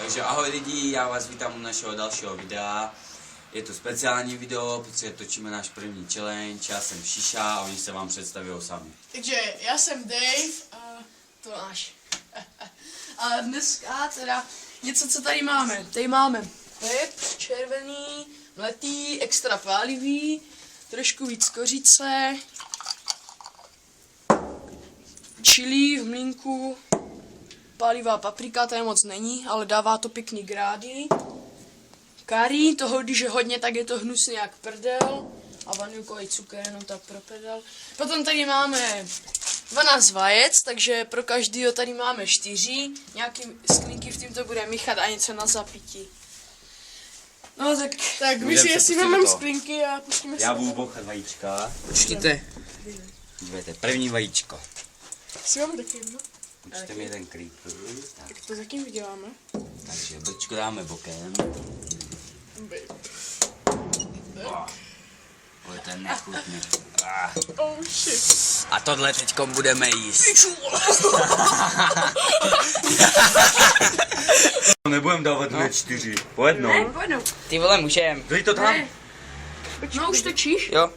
Takže ahoj lidi, já vás vítám u našeho dalšího videa. Je to speciální video, protože točíme náš první challenge, já jsem Šiša a oni se vám představí sami. Takže já jsem Dave a to náš. A dneska teda něco, co tady máme. Tady máme pep, červený, mletý, extra pálivý, trošku víc kořice, chili v mlínku, pálivá paprika, tady moc není, ale dává to pěkný grády. Curry, toho když je hodně, tak je to hnusný jak prdel. A vanilkový cukr jenom tak pro prdel. Potom tady máme 12 vajec, takže pro každýho tady máme 4. Nějaký sklinky v tím to bude míchat a něco na zapití. No tak my si jestli máme sklinky a pustíme se. Já budu bouchat vajíčka. Počkejte. Dívejte, první vajíčko. Si máme taky jedno. Počte mi jeden creeper. Tak to zatím vyděláme. Takže brčko dáme bokem. Ale to je nechutný. Oh shit. A tohle teďkom budeme jíst. Nebudem dávat hned 4. Po jednou. Pojďme. Ty vole, můžem. Dej to tam. No už točíš? Jo.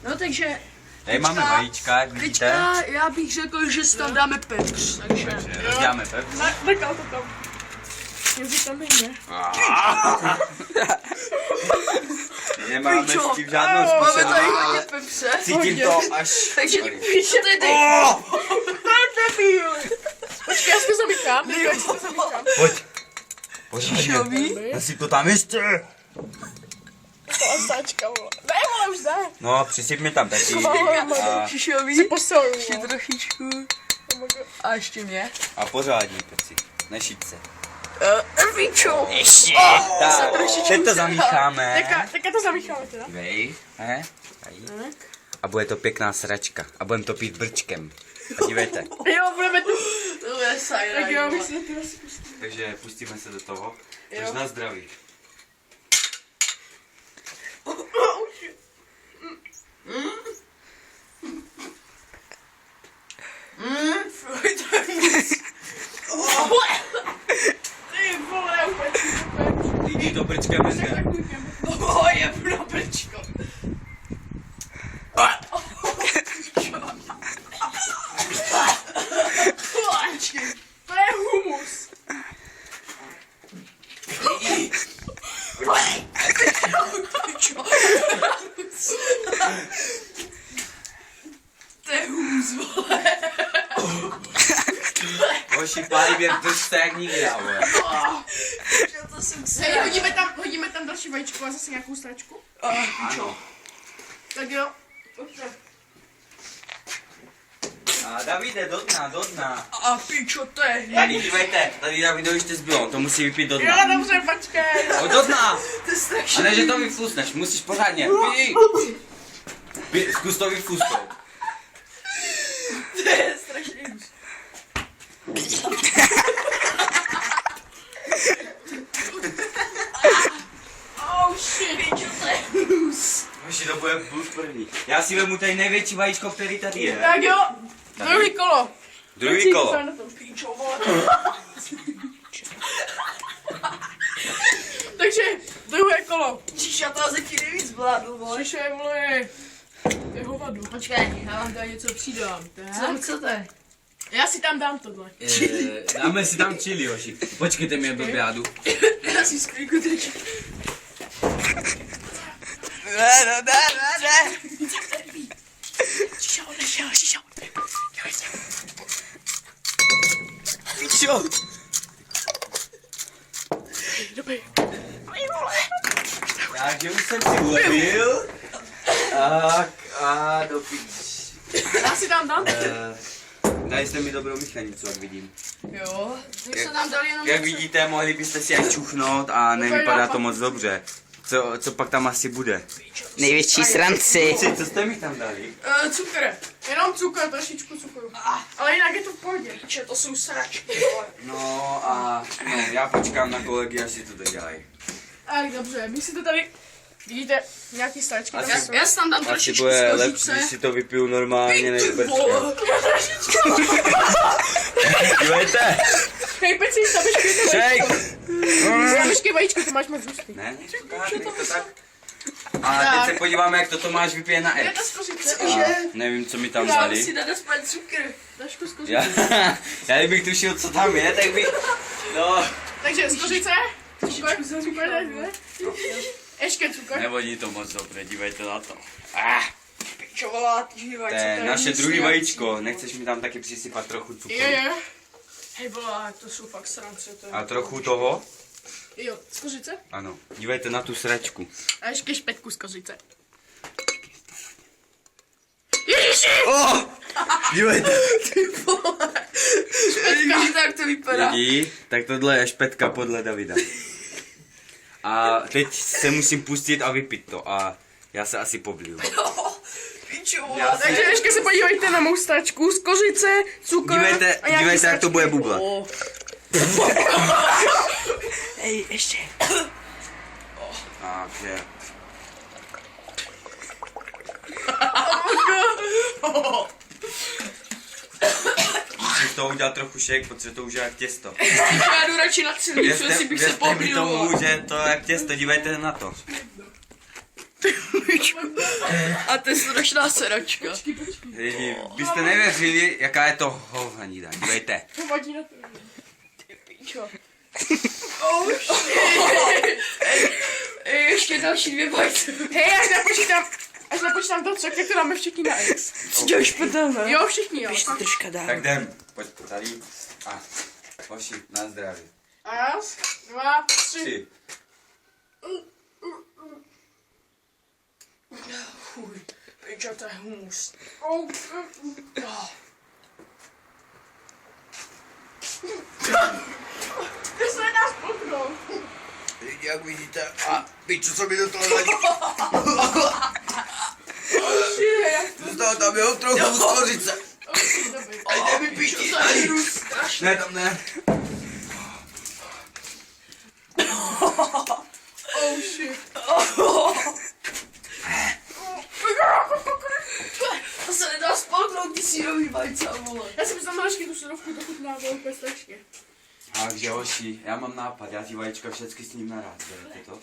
No takže Tady máme vajíčka, jak vidíte. teďka já bych řekl, že si tam dáme pepř. Takže Rozděláme pep. Nechal to tam. Jestli tam nejde. Nemáme s tím žádnou Máme tady zkušenost, hodně ale pepře. cítím to až... Takže píše to je teď. Počkej, já si to zamíchám. Já si to zamíchám. Pojď. Pořádně. Nasyp to tam ještě. To osáčka, vole. Ne, vole, už ne. No, přisyp mi tam taky. A, Šišový. Posoju, Ještě trošičku. A ještě mě. a pořádně, peci. Nešít se. Víčo. Ještě. Tak, teď to zamícháme. Tak to zamícháme teda. Dívej. A bude to pěkná sračka. A budeme to pít brčkem. A dívejte. Jo, budeme tu. To je sajra. Tak jo, my si to asi pustíme. Takže pustíme se do toho. Takže na zdraví. Ty vole, úplně. Lidi to brčkem vezme. Je pro brčko. To je humus. To je humus, vole. Hoši, pálivě, to jste jak nikdy, ale. Hej, hodíme tam další vajíčko a zase nějakou stračku. Ano. Tak jo. A Davide, do dna. A pičo, to je. Tady, dívejte, tady Davide už to zbylo, to musí vypít do dna. Jo, dobře, počkej. Pojď do dna. To je strašný. A ne, že to vyflusneš, musíš pořádně. Zkus to vyflusnout. To je strašný. Oh shit, pičo, to je hnus. Hoši, to bude plus první. Já si vemu tady největší vajíčko, který tady je. Tak jo, druhý kolo. Druhý kolo. Na tom píčo, vole. Takže, druhé kolo. Čiša to asi nejvíc vládl, vole. Šiše, vole, je hovadu. Počkej, já vám tady něco přidám. Co tam chcete? Já si tam dám tohle. Dáme si tam chili, hoši. Počkejte mi, blbě, já jdu. Já si sklíku teď. Ne. Šiša, odešel. Čo? Dobrý. Takže už jsem si ulepil. A do píč. Já si tam dám. Dali jste mi dobrou míchanicu, jak vidím. Jo, tak se nám dali jenom... Jak vidíte, mohli byste si jak čuchnout a nevypadá to moc dobře. Co pak tam asi bude? Největší sranci. Co jste mi tam dali? Cukr. Jenom cukr, trošičku cukru. Ale jinak je to v pohodě. Če, to jsou sračky, vole. No a já počkám na kolegy, až si to dodělají. Tak dobře, my si to tady... Vidíte, nějaký sračky. Asi- Já si tam dám Asi trošičku bude z lepší, kořice. když si to vypiju normálně než brčkem. Vole. Dívejte, Hej, pojď si tam ještě Shake! tam ještě vajíčko, to máš moc hustý. Ne, nech to tak. A teď se podíváme, jak to Tomáš vypije na Je X. to skořice. A nevím, co mi tam dali. dát aspoň cukr. Trošku skořice. Já kdybych tušil, co tam je, tak bych... No, Takže skořice. Cukr, ne? Ještě cukr. nevodí to moc dobře, dívejte na to. Čokolád, To je naše druhý vajíčko, nechceš mi tam taky přisypat trochu cukru? Je. Hej, vole, to jsou fakt srance, to je. A trochu toho? Jo, skořice. Ano, dívejte na tu sračku. A ještě špetku skořice. Oh! Dívejte. Vidíte, jak to vypadá? Vidí? Tak tohle je špetka podle Davida. A teď se musím pustit a vypít to a já se asi pobliju. Já si- Takže ještě se podívejte na mou stačku. Skořice, cukr. Dívejte, a nějaký dívejte, jak to sračky. bude bublat. Hej, ještě. Takže... Musím z toho udělat trochu shake, protože to už je jak těsto. Já jdu radši na celý, jestli bych se Věřte mi poblil. tomu, že to je jak těsto, dívejte na to. A to je strašná seračka. Lidi, byste nevěřili, jaká je to hovhanida, dívejte. To vadí na to. Pičo. Ještě další 2 bajce. Hej, až napočítám to, co jak to dáme všichni na X. Děláš prdel, ne? Jo, všichni, jo. Ještě troška dál. Tak jdem, pojď tady. A, hoši, na zdraví. Raz, 2, 3. 3. Fuj, pičo, to je humus. To se nedá spolknout. Lidi, jak vidíte, a pičo, co mi do toho zadí. Z toho tam je trochu skořice. Dejte mi pití. Ne, tam ne. Oh shit. To se nedá spolknout, ty sírový bajce, vole. Já jsem tam ještě tu sodovku, to chutná velké strašně. Takže hoši, já mám nápad, já ty vajíčka všechny s ním naraz, berete to?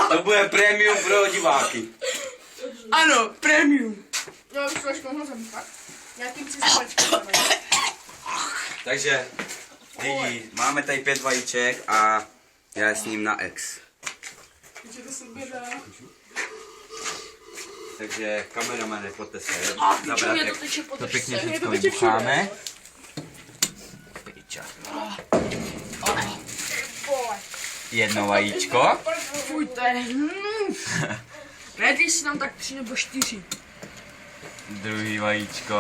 To bude premium pro diváky. Ano, premium. Já bych trošku mohl zamíchat. Nějakým přispěvačkem. Takže, lidi, máme tady 5 vajíček a já s ním na X. Takže to se bědá. Takže kameramane, pojďte se. A pičo, Zabrat, mě jak to teče po to pěkně držce. všechno to teče vybucháme. Piča. Jedno vajíčko. Fuj, to je... Ne, ty si nám tak 3 nebo 4. Druhý vajíčko.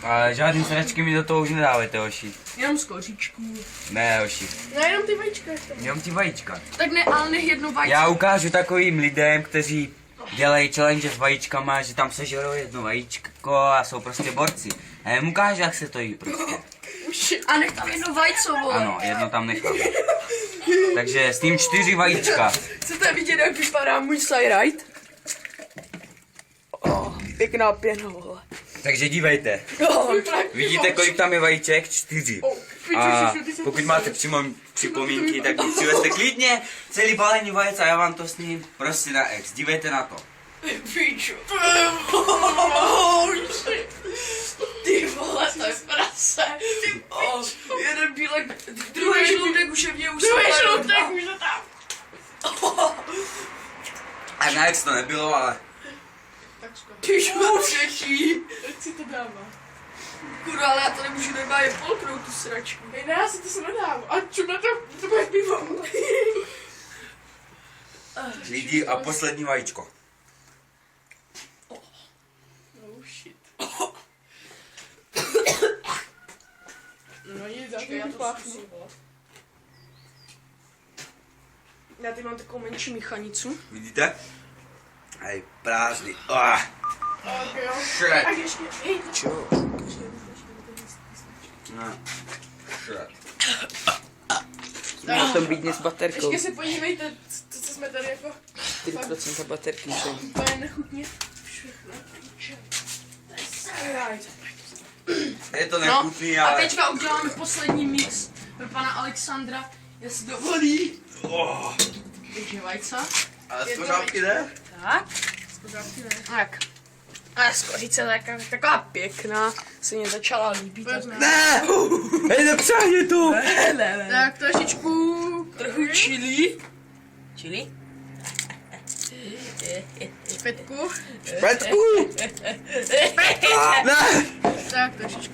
Ale žádný sračky mi do toho už nedávajte, hoši. Jenom z koříčků. Ne, hoši. No jenom ty vajíčka ještě. Jenom ty vajíčka. Tak ne, ale nech jedno bajce. Já ukážu takovým lidem, kteří dělají challenge s vajíčkama, že tam sežerou jedno vajíčko a jsou prostě borci. A já jim ukážu, jak se to jí prostě. A nech tam jedno vajco, vole. Ano, jedno tam nechám. Takže s tím 4 vajíčka. Chcete vidět, jak vypadá můj side-ride? Pěkná pěna, vole. Takže dívejte. Vidíte, kolik tam je vajíček? 4. A pokud máte připomínky, tak mi přivezte klidně celý balení vajec a já vám to s ním prostě na X. Dívejte na to. Pičo. Ty vole, to je prase. Jeden bílek, druhý žludek už je v něj už. Druhý žludek už je tam. A na X to nebylo, ale... Tak škoda. Pičo, třetí. Jak si to dává? Kurva, ale já to nemůžu normálně polknout tu sračku. Hej, ne, já si to se nedám. A čo na to bude pivo. Lidi a poslední vajíčko. Oh shit. No nic, já to pláchnu. Já tady mám takovou menší míchanicu. Vidíte? Hej, prázdný. Okay, jo. Šrek. Tak ještě, hej, Čo? No. Šrek. Měl tam být dnes s baterkou. ještě se podívejte, co jsme tady jako... 4% baterky jsou. To je nechutně všechno. To je sajrajt. Je to No, nechutný, a ale... teďka uděláme poslední mix pro pana Alexandra, jestli dovolí. Oh, Takže vajce. ale z kořálky ne? Tak. Tak. A skořice taková pěkná, se mě začala líbit. Ne! Hej, nepřáhni to! Tak trošičku, trochu chili. Chili? Špetku. Petku! Ne! Tak trošičku.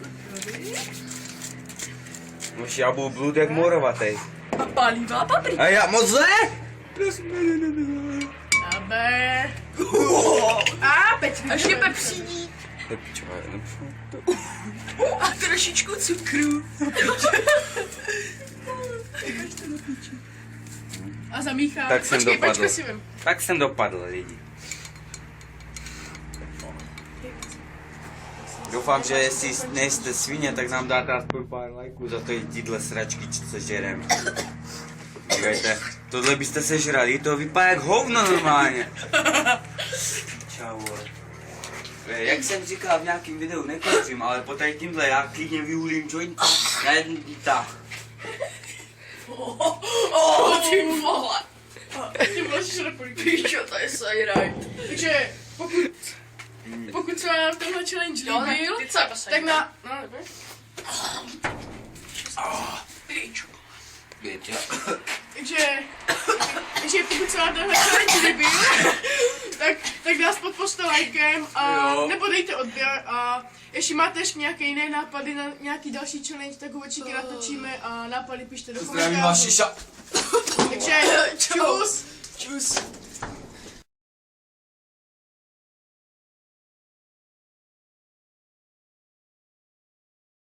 Už já budu bludek morovatej. A palivá paprika. A já moc ne? Abe. A pečku. A ještě pepsíník. A trošičku cukru. A zamíchá. Tak jsem dopadl. Počkej, si vem. Tak jsem dopadl, lidi. Doufám, že jestli nejste svině, tak nám dáte aspoň pár lajků za to tíhle sračky, co žerem. Dívejte, tohle byste sežrali, to vypadá jak hovno normálně. Čau. Jak jsem říkal v nějakém videu, nekouřím, ale po tady tímhle já klidně vyhulím joint na jeden výtah. Ty vole. Ty můžeš republiky, čo, to je sajraj. Takže pokud se vám tenhle challenge líbil, tak na... No, nebo? Takže pokud se vám tenhle challenge líbil, tak nás podpořte lajkem a nebo dejte odběr a jestli máte ještě nějaké jiné nápady na nějaký další challenge, tak ho určitě natočíme a nápady pište do komentářů. Takže čus.